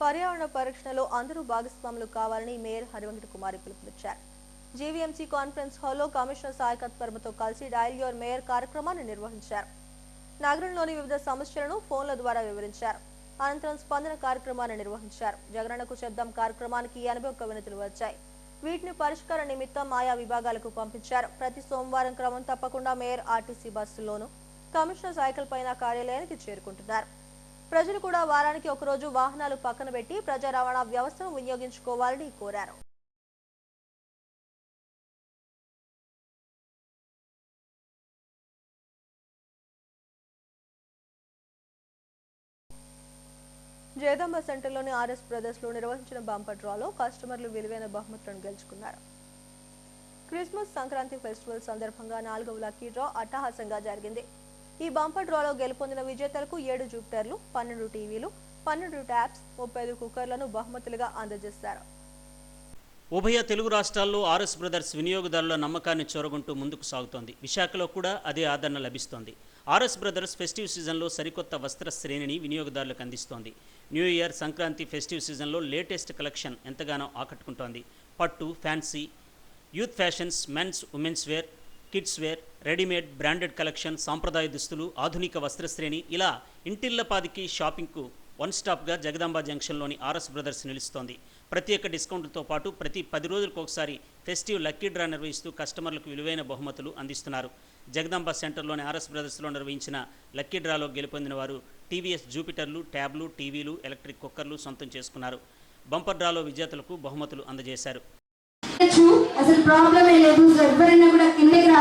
పర్యావరణ పరిరక్షణలో అందరూ భాగస్వాములు కావాలని మేయర్ హరివంకట కుమారి పిలుపునిచ్చారు. జీవీఎంసీ కాన్ఫరెన్స్ హాల్లో కమిషనర్ సాయి కత్వర్మతో కలిసి డయల్ యువర్ మేయర్ కార్యక్రమాన్ని నిర్వహించారు. నగరంలోని వివిధ సమస్యలను ఫోన్ల ద్వారా వివరించారు. అనంతరం స్పందన కార్యక్రమాన్ని నిర్వహించారు. జగనన్నకు శబ్దం కార్యక్రమానికి 81 వినతులు వచ్చాయి. వీటిని పరిష్కార నిమిత్తం ఆయా విభాగాలకు పంపించారు. ప్రతి సోమవారం క్రమం తప్పకుండా మేయర్ ఆర్టీసీ బస్సుల్లోనూ కమిషనర్ సైకిల్ పైన కార్యాలయానికి చేరుకుంటున్నారు. ప్రజలు కూడా వారానికి ఒకరోజు వాహనాలు పక్కన పెట్టి ప్రజా రవాణా వ్యవస్థను వినియోగించుకోవాలని కోరారు. జయదంబ సెంటర్లోని ఆర్ఎస్ బ్రదర్స్ లో నిర్వహించిన బంపర్ డ్రాలో కస్టమర్లు విలువైన బహుమతులను గెలుచుకున్నారు. క్రిస్మస్ సంక్రాంతి ఫెస్టివల్ సందర్భంగా 4వ లక్కీ డ్రా అట్టహాసంగా జరిగింది. ఈ బంపర్ డ్రాలో గెలుపొందిన విజేతలకు 7 జూపిటర్లు, 12 టీవీలు, 12 ట్యాబ్స్, 35 కుక్కర్లను బహుమతులుగా అందజేశారు. ఉభయ తెలుగు రాష్ట్రాల్లో ఆర్ఎస్ బ్రదర్స్ వినియోగదారుల నమ్మకాన్ని చొరగొంటూ ముందుకు సాగుతోంది. విశాఖలో కూడా అదే ఆదరణ లభిస్తోంది. ఆర్ఎస్ బ్రదర్స్ ఫెస్టివ్ సీజన్లో సరికొత్త వస్త్ర శ్రేణిని వినియోగదారులకు అందిస్తోంది. న్యూ ఇయర్, సంక్రాంతి ఫెస్టివ్ సీజన్లో లేటెస్ట్ కలెక్షన్ ఎంతగానో ఆకట్టుకుంటోంది. పట్టు, fancy, youth fashions, men's, women's wear, kids wear, readymade, branded collection, సాంప్రదాయ దుస్తులు, ఆధునిక వస్త్రశ్రేణి ఇలా ఇంటిల్లపాదికి షాపింగ్కు వన్ స్టాప్గా జగదాంబ జంక్షన్లోని ఆర్ఎస్ బ్రదర్స్ నిలుస్తోంది. ప్రత్యేక డిస్కౌంట్లతో పాటు ప్రతి 10 రోజులకు ఒకసారి ఫెస్టివ్ లక్కీ డ్రా నిర్వహిస్తూ కస్టమర్లకు విలువైన బహుమతులు అందిస్తున్నారు. జగదాంబ సెంటర్లోని ఆర్ఎస్ బ్రదర్స్లో నిర్వహించిన లక్కీ డ్రాలో గెలుపొందిన వారు టీవీఎస్ జూపిటర్లు, ట్యాబ్లు, టీవీలు, ఎలక్ట్రిక్ కుక్కర్లు సొంతం చేసుకున్నారు. బంపర్ డ్రాలో విజేతలకు బహుమతులు అందజేశారు. అసలు ప్రాబ్లం ఏ లేదు, ఎవరైనా కూడా కిందకి రా.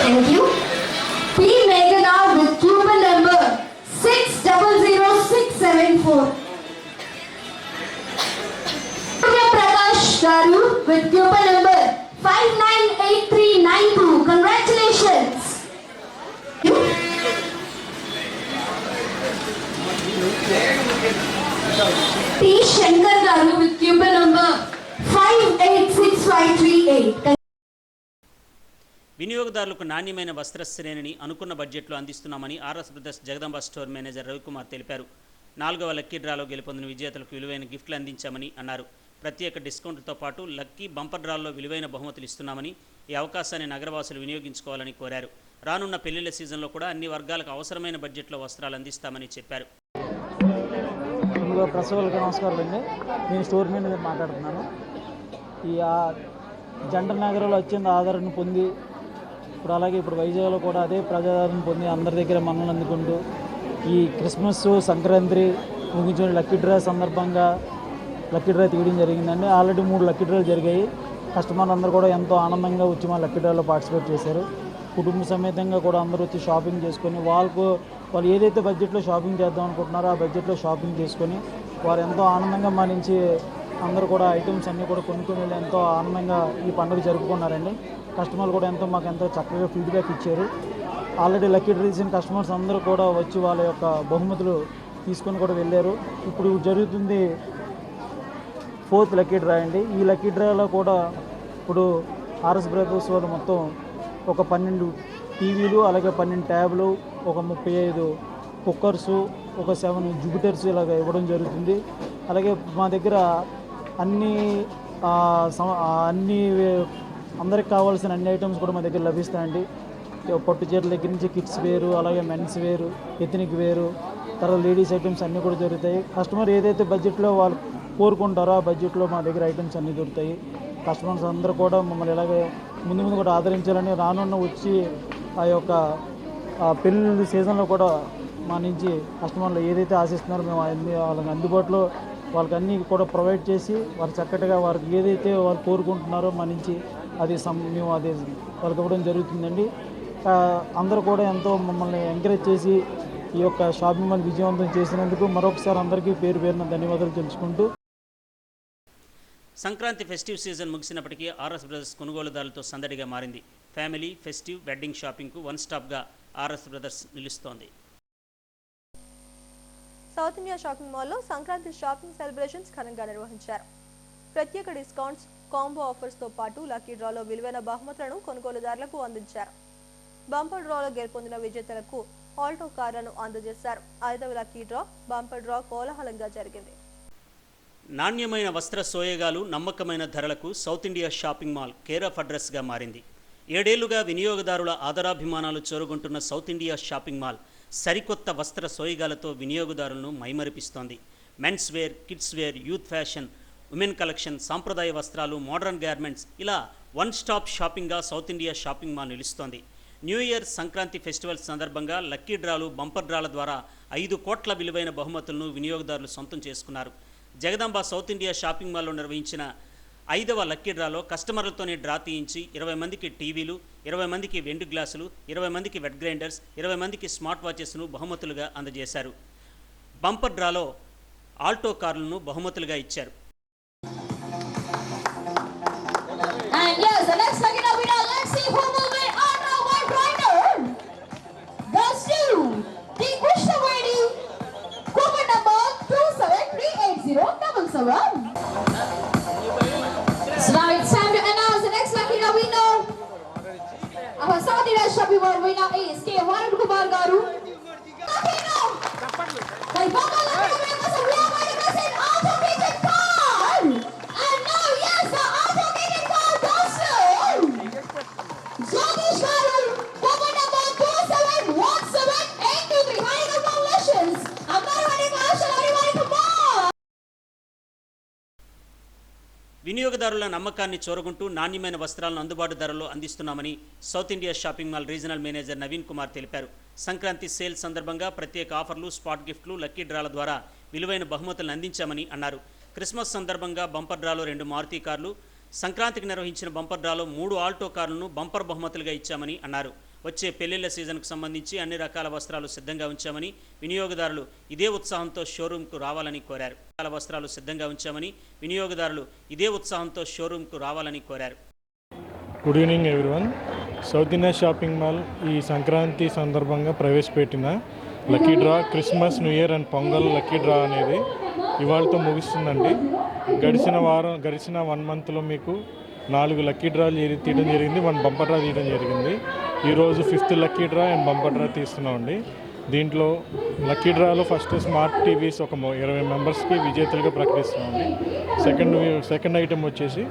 Thank you. పి మేఘనా విత్ కూపన్ నంబర్ 600674. ప్రకాష్ గారు with coupon number 598392. Congratulations. T Shankar గారు విత్ కూపన్ నంబర్ 586538. వినియోగదారులకు నాణ్యమైన వస్త్ర శ్రేణిని అనుకున్న బడ్జెట్లో అందిస్తున్నామని RS brothers Jagadamba store manager Ravikumar తెలిపారు. 4వ లక్కీ డ్రాలో గెలుపొందిన విజేతలకు విలువైన గిఫ్ట్లు అందించామని అన్నారు. ప్రత్యేక డిస్కౌంట్లతో పాటు లక్కీ బంపర్ డ్రాల్లో విలువైన బహుమతులు ఇస్తున్నామని, ఈ అవకాశాన్ని నగరవాసులు వినియోగించుకోవాలని కోరారు. రానున్న పెళ్లిళ్ల సీజన్లో కూడా అన్ని వర్గాలకు అవసరమైన బడ్జెట్లో వస్త్రాలు అందిస్తామని చెప్పారు. ప్రసవాలకు నమస్కారం అండి. నేను స్టోర్ మేనేజర్ మాట్లాడుతున్నాను. ఈ జంటర్ నగరంలో అత్యంత ఆదరణ పొంది ఇప్పుడు వైజాగ్లో కూడా అదే ప్రజాదరణ పొంది అందరి దగ్గర మన్నలు అందుకుంటూ ఈ క్రిస్మస్, సంక్రాంతి ముగించుకొని లక్కీ డ్రా సందర్భంగా లక్కీ డ్రా తీయడం జరిగిందండి. ఆల్రెడీ 3 లక్కీ డ్రాలు జరిగాయి. కస్టమర్లు అందరూ కూడా ఎంతో ఆనందంగా వచ్చి మా లక్కీ డ్రాలో పార్టిసిపేట్ చేశారు. కుటుంబ సమేతంగా కూడా అందరూ వచ్చి షాపింగ్ చేసుకొని వాళ్ళు ఏదైతే బడ్జెట్లో షాపింగ్ చేద్దాం అనుకుంటున్నారో ఆ బడ్జెట్లో షాపింగ్ చేసుకొని వారు ఎంతో ఆనందంగా మా నుంచి అందరూ కూడా ఐటమ్స్ అన్నీ కూడా కొనుక్కొని వెళ్ళి ఎంతో ఆనందంగా ఈ పండుగ జరుపుకున్నారండి. కస్టమర్లు కూడా మాకు ఎంతో చక్కగా ఫీడ్బ్యాక్ ఇచ్చారు. ఆల్రెడీ లక్కీ డ్రా తీసిన కస్టమర్స్ అందరూ కూడా వచ్చి వాళ్ళ యొక్క బహుమతులు తీసుకొని కూడా వెళ్ళారు. ఇప్పుడు జరుగుతుంది 4th లక్కీ డ్రా అండి. ఈ లక్కీ డ్రాలో కూడా ఇప్పుడు ఆర్ఎస్ బ్రదర్స్ వాళ్ళు మొత్తం ఒక 12 టీవీలు, అలాగే 12 ట్యాబ్లు, ఒక 35 కుక్కర్సు, ఒక 7 జూపిటర్స్ ఇలాగ ఇవ్వడం జరుగుతుంది. అలాగే మా దగ్గర అన్ని అందరికి కావాల్సిన అన్ని ఐటమ్స్ కూడా మా దగ్గర లభిస్తాయండి. పట్టు చీరల దగ్గర నుంచి కిడ్స్ వేరు, అలాగే మెన్స్ వేరు, ఎథనిక్ వేరు, తర్వాత లేడీస్ ఐటమ్స్ అన్నీ కూడా దొరుకుతాయి. కస్టమర్ ఏదైతే బడ్జెట్లో వాళ్ళు కోరుకుంటారో ఆ బడ్జెట్లో మా దగ్గర ఐటమ్స్ అన్నీ దొరుకుతాయి. కస్టమర్స్ అందరూ కూడా మమ్మల్ని ఇలాగే ముందు కూడా ఆదరించాలని, రానున్న వచ్చి ఆ యొక్క పెళ్ళిళ్ళ సీజన్లో కూడా మా నుంచి కస్టమర్లు ఏదైతే ఆశిస్తున్నారో మేము వాళ్ళకి అందుబాటులో వాళ్ళకి అన్నీ కూడా ప్రొవైడ్ చేసి వారు చక్కటిగా వారికి ఏదైతే వాళ్ళు కోరుకుంటున్నారో మా నుంచి మేము అది వాళ్ళకి ఇవ్వడం జరుగుతుందండి. అందరూ కూడా ఎంతో మమ్మల్ని ఎంకరేజ్ చేసి ఈ యొక్క షాపింగ్ మాల్ విజయవంతం చేసినందుకు మరొకసారి అందరికీ పేరున ధన్యవాదాలు తెలుసుకుంటూ, సంక్రాంతి ఫెస్టివ్ సీజన్ ముగిసినప్పటికీ ఆర్ఎస్ బ్రదర్స్ కొనుగోలుదారులతో సందడిగా మారింది. ఫ్యామిలీ, ఫెస్టివ్, వెడ్డింగ్ షాపింగ్కు వన్ స్టాప్గా ఆర్ఎస్ బ్రదర్స్ నిలుస్తోంది. సౌత్ ఇండియా షాపింగ్ మాల్లో సంక్రాంతి షాపింగ్ సెలబ్రేషన్స్ ఘనంగా నిర్వహించారు. ప్రత్యేక డిస్కౌంట్స్, కాంబో ఆఫర్స్తో పాటు లక్కీ డ్రాలో విలువైన బహుమతులను కొనుగోలుదారులకు అందించారు. బంపర్ డ్రాలో గెలుపొందిన విజేతలకు ఆల్టో కార్లను అందజేశారు. 5వ లక్కీ డ్రా, బంపర్ డ్రా కోలాహలంగా జరిగింది. నాణ్యమైన వస్త్ర సోయగాలు, నమ్మకమైన ధరలకు south India shopping mall care of అడ్రస్గా మారింది. 7 ఏళ్లుగా వినియోగదారుల ఆదరాభిమానాలు చూరగొంటున్న సౌత్ ఇండియా షాపింగ్ మాల్ సరికొత్త వస్త్ర సోయగాలతో వినియోగదారులను మైమరిపిస్తోంది. Men's wear, kids wear, youth fashion, women collection, సాంప్రదాయ వస్త్రాలు, మోడర్న్ గార్మెంట్స్, ఇలా వన్ స్టాప్ షాపింగ్గా సౌత్ ఇండియా షాపింగ్ మాల్ నిలుస్తోంది. న్యూ ఇయర్, సంక్రాంతి ఫెస్టివల్ సందర్భంగా లక్కీ డ్రాలు, బంపర్ డ్రాల ద్వారా 5 కోట్ల విలువైన బహుమతులను వినియోగదారులు సొంతం చేసుకున్నారు. జగదాంబ సౌత్ ఇండియా షాపింగ్ మాల్లో నిర్వహించిన 5వ లక్కీ డ్రాలో కస్టమర్లతోనే డ్రా తీయించి 20 మందికి టీవీలు, 20 మందికి వెండి గ్లాసులు, 20 మందికి వెట్ గ్రైండర్స్, 20 మందికి స్మార్ట్ వాచెస్ను బహుమతులుగా అందజేశారు. బంపర్ డ్రాలో ఆల్టో కార్లను బహుమతులుగా ఇచ్చారు. So now it's time to announce the next lucky winner. Our South India Shopping Mall winner is K. Varun Kumar Garu. By Bangala, members of Law Management automated car. And now, yes, the automated car goes to Jyotish Garu, cover number 271783. Hi, congratulations. వినియోగదారుల నమ్మకాన్ని చూరగొంటూ నాణ్యమైన వస్త్రాలను అందుబాటు ధరల్లో అందిస్తున్నామని south India shopping mall regional manager Naveen Kumar తెలిపారు. Sankranti sale సందర్భంగా ప్రత్యేక ఆఫర్లు, స్పాట్ గిఫ్ట్లు, లక్కీ డ్రాల ద్వారా విలువైన బహుమతులను అందించామని అన్నారు. క్రిస్మస్ సందర్భంగా బంపర్ డ్రాలో 2 మారుతి కార్లు, సంక్రాంతికి నిర్వహించిన బంపర్ డ్రాలో 3 ఆల్టో కార్లను బంపర్ బహుమతులుగా ఇచ్చామని అన్నారు. వచ్చే పెళ్లిళ్ల సీజన్కు సంబంధించి అన్ని రకాల వస్త్రాలు సిద్ధంగా ఉంచామని, వినియోగదారులు ఇదే ఉత్సాహంతో షోరూంకు రావాలని కోరారు. వస్త్రాలు సిద్ధంగా ఉంచామని వినియోగదారులు ఇదే ఉత్సాహంతో షోరూంకు రావాలని కోరారు. Good evening everyone. South India shopping mall ఈ సంక్రాంతి సందర్భంగా ప్రవేశపెట్టిన lucky draw, Christmas, new year and pongal lucky draw అనేది ఇవాళతో ముగుస్తుందండి. గడిచిన 1 మంత్లో మీకు 4 లక్కీ డ్రాలు తీయడం జరిగింది, 1 బంపర్ డ్రా తీయడం జరిగింది. ఈరోజు 5th lucky draw and bumper draw తీస్తున్నామండి. దీంట్లో లక్కీ డ్రాలో ఫస్ట్ స్మార్ట్ టీవీస్ ఒక 20 మెంబర్స్కి విజేతలుగా ప్రకటిస్తున్నామండి. సెకండ్ ఐటెం వచ్చేసి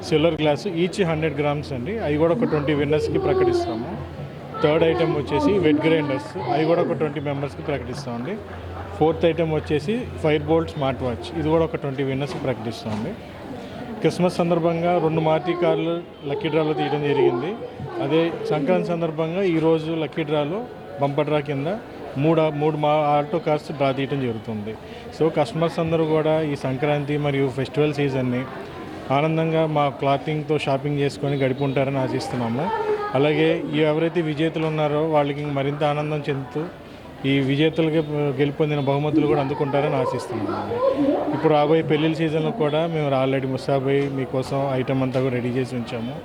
సిల్వర్ గ్లాస్, ఈచ్ 100 గ్రామ్స్ అండి, అవి కూడా ఒక 20 విన్నర్స్కి ప్రకటిస్తాము. థర్డ్ ఐటెం వచ్చేసి వెట్ గ్రైండర్స్, అవి కూడా ఒక 20 మెంబర్స్కి ప్రకటిస్తామండి. ఫోర్త్ ఐటెం వచ్చేసి ఫైర్ బోల్ట్ స్మార్ట్ వాచ్, ఇది కూడా ఒక 20 విన్నర్స్కి ప్రకటిస్తామండి. క్రిస్మస్ సందర్భంగా 2 మారుతి కార్లు లక్కీ డ్రాలో తీయడం జరిగింది. అదే సంక్రాంతి సందర్భంగా ఈరోజు లక్కీ డ్రాలో బంపర్ డ్రా కింద మూడు ఆల్టో కార్స్ డ్రా తీయడం జరుగుతుంది. సో కస్టమర్స్ అందరూ కూడా ఈ సంక్రాంతి మరియు ఫెస్టివల్ సీజన్ని ఆనందంగా మా క్లాతింగ్తో షాపింగ్ చేసుకొని గడిపుంటారని ఆశిస్తున్నాము. అలాగే ఎవరైతే విజేతలు ఉన్నారో వాళ్ళకి మరింత ఆనందం చెందుతూ ఈ విజేతలుగా గెలుపొందిన బహుమతులు కూడా అందుకుంటారని ఆశిస్తున్నాము. ఇప్పుడు రాబోయే పెళ్ళిళ్ళ సీజన్లో కూడా మేము ఆల్రెడీ ముసాబై మీకోసం ఐటమ్ అంతా కూడా రెడీ చేసి ఉంచాము.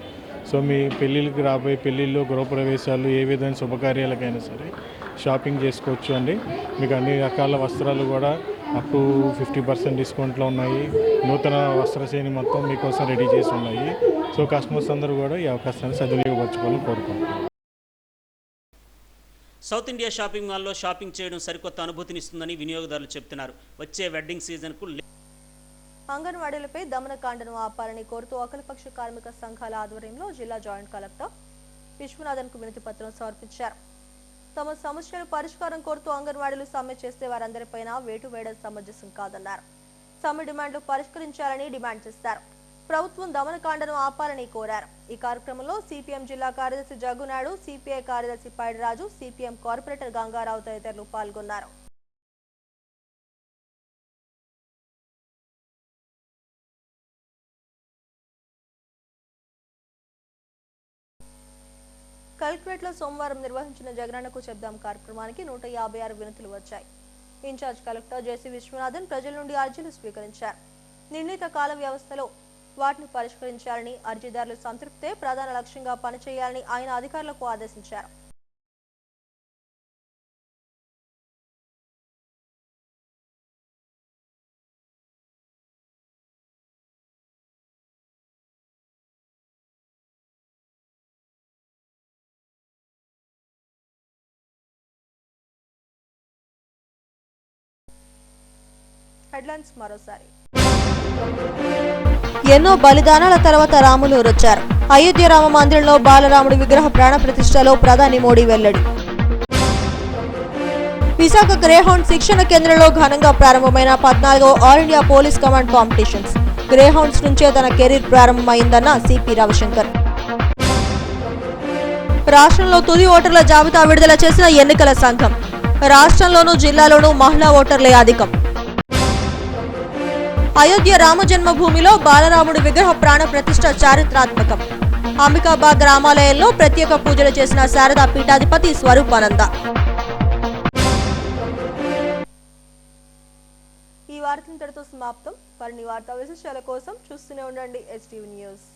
సో మీ పెళ్ళిళ్ళకి రాబోయే పెళ్ళిళ్ళు, గృహప్రవేశాలు, ఏ విధమైన శుభకార్యాలకైనా సరే షాపింగ్ చేసుకోవచ్చు అండి. మీకు అన్ని రకాల వస్త్రాలు కూడా అప్ టు 50% డిస్కౌంట్లో ఉన్నాయి. నూతన వస్త్రశ్రేణి మొత్తం మీకోసం రెడీ చేసి ఉన్నాయి. సో కస్టమర్స్ అందరూ కూడా ఈ అవకాశాన్ని సద్వినియోగపరచుకోవాలని కోరుకుంటున్నాం. సౌత్ ఇండియా షాపింగ్ మాల్లో షాపింగ్ చేయడం సరికొత్త అనుభూతినిస్తుందని వినియోగదారులు చెబుతున్నారు. వచ్చే వెడ్డింగ్ సీజన్కు అంగన్వాడీలపై దమనకాండను ఆపాలని కోరుతూ అఖిలపక్ష కార్మిక సంఘాల ఆధ్వర్యంలో జిల్లా జాయింట్ కలెక్టర్ విశ్వనాథన్కు వినతి పత్రం సమర్పించారు. తమ సమస్యలు పరిష్కారం కోరుతూ అంగన్వాడీలు సమ్మె చేస్తే వారందరిపైన వేటు వేయడం సమంజసం కాదన్నారు. సమ్మె డిమాండ్లు పరిష్కరించాలని డిమాండ్ చేశారు. ప్రభుత్వం దమనకాండను ఆపాలని కోరారు. ఈ కార్యక్రమంలో సిపిఎం జిల్లా కార్యదర్శి జగ్గునాయుడు, సిపిఐ కార్యదర్శి పైడిరాజు, సిపిఎం కార్పొరేటర్ గంగారావు తదితరులు పాల్గొన్నారు. కలెక్టరేట్లో సోమవారం నిర్వహించిన జగనన్నకు చెప్దాం కార్యక్రమానికి 156 వినతులు వచ్చాయి. ఇన్ఛార్జ్ కలెక్టర్ జేసీ విశ్వనాథన్ ప్రజల నుండి అర్జీలు స్వీకరించారు. నిర్ణీత కాల వ్యవస్థలో వాటిని పరిష్కరించాలని, అర్జీదారులు సంతృప్తే ప్రధాన లక్ష్యంగా పనిచేయాలని ఆయన అధికారులకు ఆదేశించారు. హెడ్లైన్స్ మరోసారి. ఎన్నో బలిదానాల తర్వాత రాములు వచ్చారు. అయోధ్య రామ మందిరంలో బాలరాముడి విగ్రహ ప్రాణ ప్రతిష్టలో ప్రధాని మోడీ వెల్లడి. విశాఖ గ్రేహౌండ్ శిక్షణ కేంద్రంలో ఘనంగా ప్రారంభమైన 14వ all India police command competitions. Greyhounds నుంచే తన కెరీర్ ప్రారంభమైందన్న సిపి రవిశంకర్. రాష్ట్రంలో తుది ఓటర్ల జాబితా విడుదల చేసిన ఎన్నికల సంఘం. రాష్ట్రంలోనూ జిల్లాలోనూ మహిళా ఓటర్లే అధికం. అయోధ్య రామ జన్మభూమిలో బాలరాముడి విగ్రహ ప్రాణ ప్రతిష్ఠ చారిత్రాత్మకం. అంబికాబాద్ రామాలయంలో ప్రత్యేక పూజలు చేసిన శారదా పీఠాధిపతి స్వరూపానంద. ఈ వార్తలు ఇంతటితో సమాప్తం. మరిన్ని వార్తా విశేషాల కోసం చూస్తూనే ఉండండి STV న్యూస్.